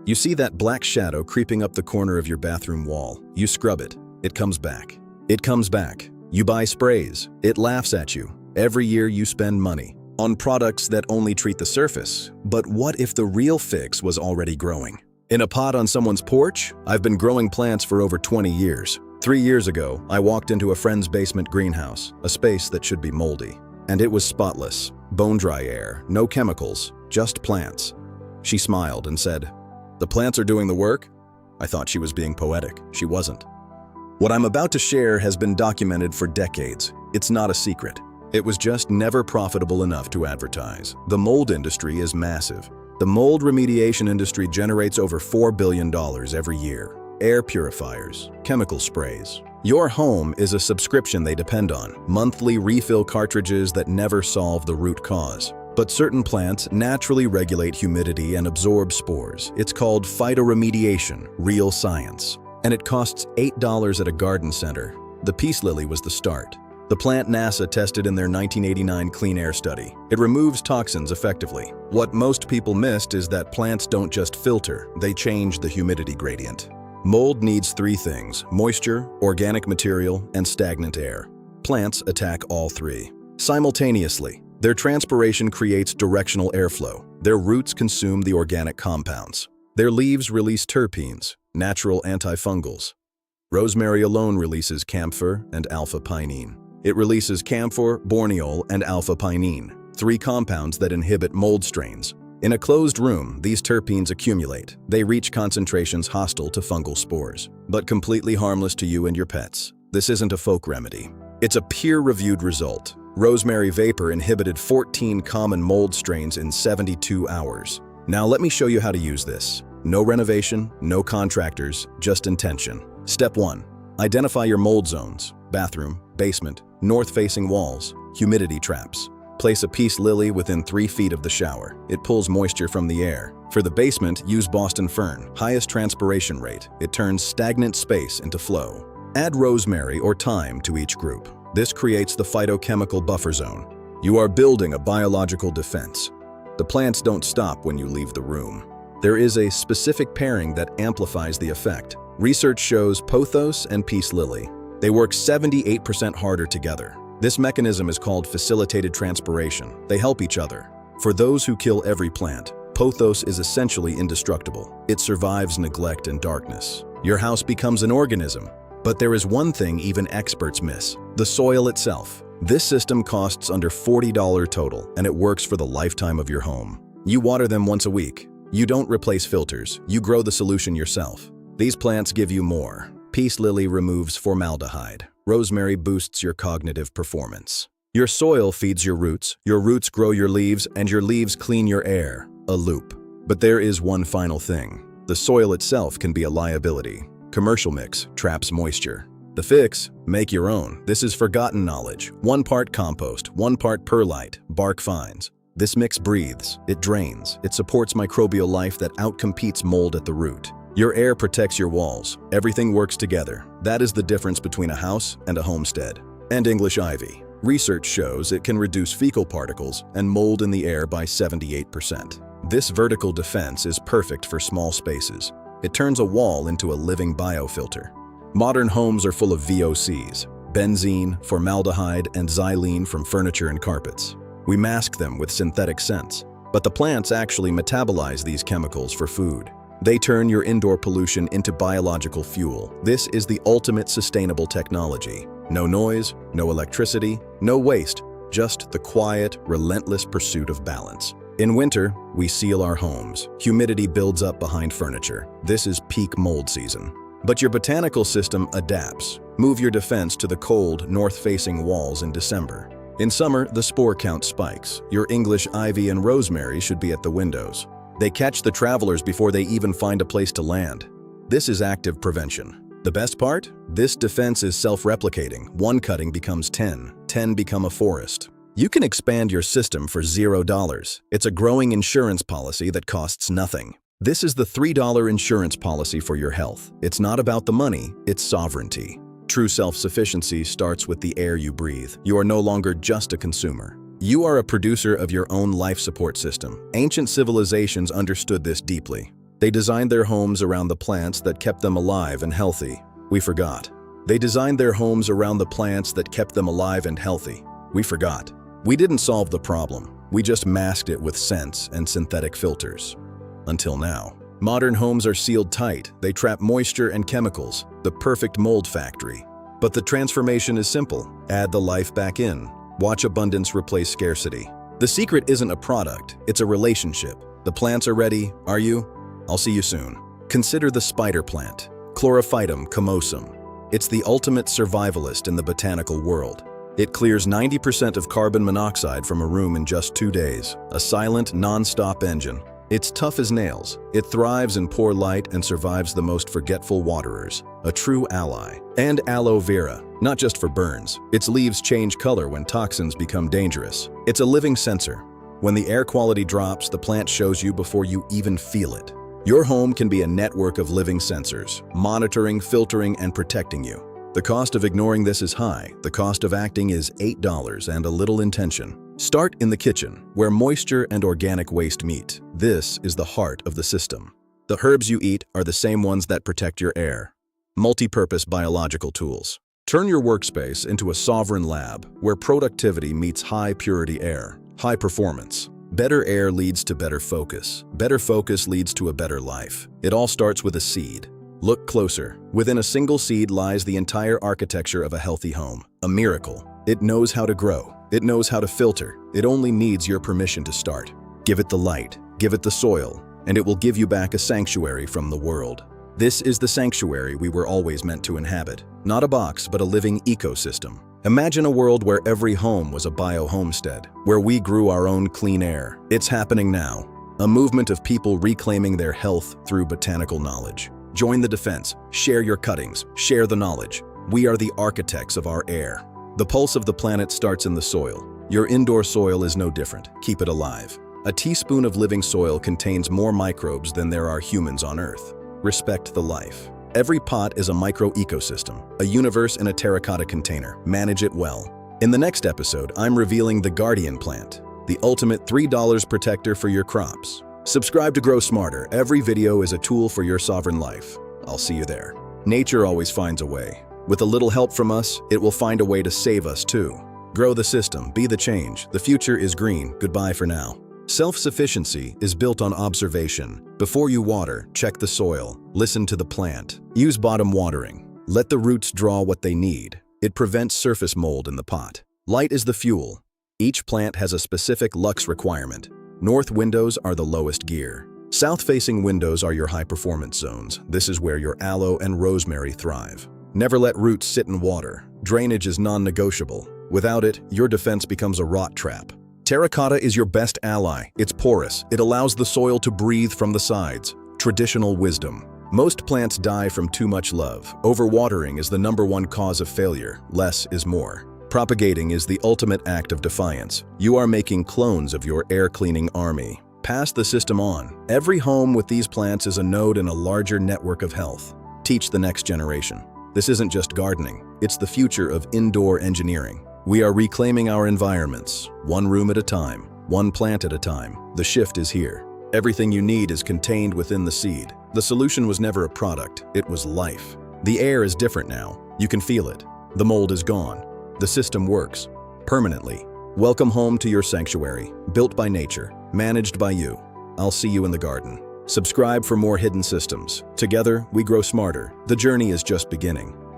You see that black shadow creeping up the corner of your bathroom wall. You scrub it. It comes back. It comes back. You buy sprays. It laughs at you. Every year you spend money on products that only treat the surface. But what if the real fix was already growing? In a pot on someone's porch? I've been growing plants for over 20 years. 3 years ago, I walked into a friend's basement greenhouse, a space that should be moldy. And it was spotless. Bone-dry air, no chemicals, just plants. She smiled and said, "The plants are doing the work?" I thought she was being poetic. She wasn't. What I'm about to share has been documented for decades. It's not a secret. It was just never profitable enough to advertise. The mold industry is massive. The mold remediation industry generates over $4 billion every year. Air purifiers, chemical sprays. Your home is a subscription they depend on, monthly refill cartridges that never solve the root cause. But certain plants naturally regulate humidity and absorb spores. It's called phytoremediation, real science. And it costs $8 at a garden center. The peace lily was the start. The plant NASA tested in their 1989 clean air study. It removes toxins effectively. What most people missed is that plants don't just filter, they change the humidity gradient. Mold needs 3 things: moisture, organic material, and stagnant air. Plants attack all 3. Simultaneously, their transpiration creates directional airflow. Their roots consume the organic compounds. Their leaves release terpenes, natural antifungals. Rosemary alone releases camphor and alpha-pinene. It releases camphor, borneol, and alpha-pinene, 3 compounds that inhibit mold strains. In a closed room, these terpenes accumulate. They reach concentrations hostile to fungal spores, but completely harmless to you and your pets. This isn't a folk remedy. It's a peer-reviewed result. Rosemary vapor inhibited 14 common mold strains in 72 hours. Now let me show you how to use this. No renovation, no contractors, just intention. Step 1. Identify your mold zones: bathroom, basement, north-facing walls, humidity traps. Place a peace lily within 3 feet of the shower. It pulls moisture from the air. For the basement, use Boston fern, highest transpiration rate. It turns stagnant space into flow. Add rosemary or thyme to each group. This creates the phytochemical buffer zone. You are building a biological defense. The plants don't stop when you leave the room. There is a specific pairing that amplifies the effect. Research shows Pothos and peace lily. They work 78% harder together. This mechanism is called facilitated transpiration. They help each other. For those who kill every plant, Pothos is essentially indestructible. It survives neglect and darkness. Your house becomes an organism. But there is one thing even experts miss: the soil itself. This system costs under $40 total, and it works for the lifetime of your home. You water them once a week. You don't replace filters. You grow the solution yourself. These plants give you more. Peace lily removes formaldehyde. Rosemary boosts your cognitive performance. Your soil feeds your roots grow your leaves, and your leaves clean your air. A loop. But there is one final thing. The soil itself can be a liability. Commercial mix traps moisture. The fix? Make your own. This is forgotten knowledge. 1 part compost, 1 part perlite, bark fines. This mix breathes, it drains, it supports microbial life that outcompetes mold at the root. Your air protects your walls. Everything works together. That is the difference between a house and a homestead. And English ivy. Research shows it can reduce fecal particles and mold in the air by 78%. This vertical defense is perfect for small spaces. It turns a wall into a living biofilter. Modern homes are full of VOCs, benzene, formaldehyde, and xylene from furniture and carpets. We mask them with synthetic scents, but the plants actually metabolize these chemicals for food. They turn your indoor pollution into biological fuel. This is the ultimate sustainable technology. No noise, no electricity, no waste, just the quiet, relentless pursuit of balance. In winter, we seal our homes. Humidity builds up behind furniture. This is peak mold season. But your botanical system adapts. Move your defense to the cold, north-facing walls in December. In summer, the spore count spikes. Your English ivy and rosemary should be at the windows. They catch the travelers before they even find a place to land. This is active prevention. The best part? This defense is self-replicating. 1 cutting becomes 10. 10 become a forest. You can expand your system for $0. It's a growing insurance policy that costs nothing. This is the $3 insurance policy for your health. It's not about the money, it's sovereignty. True self-sufficiency starts with the air you breathe. You are no longer just a consumer. You are a producer of your own life support system. Ancient civilizations understood this deeply. They designed their homes around the plants that kept them alive and healthy. We forgot. They designed their homes around the plants that kept them alive and healthy. We forgot. We didn't solve the problem. We just masked it with scents and synthetic filters. Until now. Modern homes are sealed tight. They trap moisture and chemicals, the perfect mold factory. But the transformation is simple. Add the life back in. Watch abundance replace scarcity. The secret isn't a product, it's a relationship. The plants are ready, are you? I'll see you soon. Consider the spider plant, Chlorophytum comosum. It's the ultimate survivalist in the botanical world. It clears 90% of carbon monoxide from a room in just 2 days, a silent, non-stop engine. It's tough as nails. It thrives in poor light and survives the most forgetful waterers, a true ally. And aloe vera, not just for burns. Its leaves change color when toxins become dangerous. It's a living sensor. When the air quality drops, the plant shows you before you even feel it. Your home can be a network of living sensors, monitoring, filtering, and protecting you. The cost of ignoring this is high. The cost of acting is $8 and a little intention. Start in the kitchen, where moisture and organic waste meet. This is the heart of the system. The herbs you eat are the same ones that protect your air. Multi-purpose biological tools. Turn your workspace into a sovereign lab, where productivity meets high-purity air. High performance. Better air leads to better focus. Better focus leads to a better life. It all starts with a seed. Look closer. Within a single seed lies the entire architecture of a healthy home. A miracle. It knows how to grow. It knows how to filter. It only needs your permission to start. Give it the light, give it the soil, and it will give you back a sanctuary from the world. This is the sanctuary we were always meant to inhabit. Not a box, but a living ecosystem. Imagine a world where every home was a bio-homestead, where we grew our own clean air. It's happening now. A movement of people reclaiming their health through botanical knowledge. Join the defense. Share your cuttings. Share the knowledge. We are the architects of our air. The pulse of the planet starts in the soil. Your indoor soil is no different. Keep it alive. A teaspoon of living soil contains more microbes than there are humans on Earth. Respect the life. Every pot is a micro-ecosystem, a universe in a terracotta container. Manage it well. In the next episode, I'm revealing the Guardian plant, the ultimate $3 protector for your crops. Subscribe to Grow Smarter. Every video is a tool for your sovereign life. I'll see you there. Nature always finds a way. With a little help from us, it will find a way to save us too. Grow the system, be the change. The future is green. Goodbye for now. Self-sufficiency is built on observation. Before you water, check the soil. Listen to the plant. Use bottom watering. Let the roots draw what they need. It prevents surface mold in the pot. Light is the fuel. Each plant has a specific lux requirement. North windows are the lowest gear. South-facing windows are your high-performance zones. This is where your aloe and rosemary thrive. Never let roots sit in water. Drainage is non-negotiable. Without it, your defense becomes a rot trap. Terracotta is your best ally. It's porous. It allows the soil to breathe from the sides. Traditional wisdom. Most plants die from too much love. Overwatering is the #1 cause of failure. Less is more. Propagating is the ultimate act of defiance. You are making clones of your air-cleaning army. Pass the system on. Every home with these plants is a node in a larger network of health. Teach the next generation. This isn't just gardening. It's the future of indoor engineering. We are reclaiming our environments, one room at a time, one plant at a time. The shift is here. Everything you need is contained within the seed. The solution was never a product, it was life. The air is different now. You can feel it. The mold is gone. The system works. Permanently. Welcome home to your sanctuary, built by nature, managed by you. I'll see you in the garden. Subscribe for more hidden systems. Together, we grow smarter. The journey is just beginning.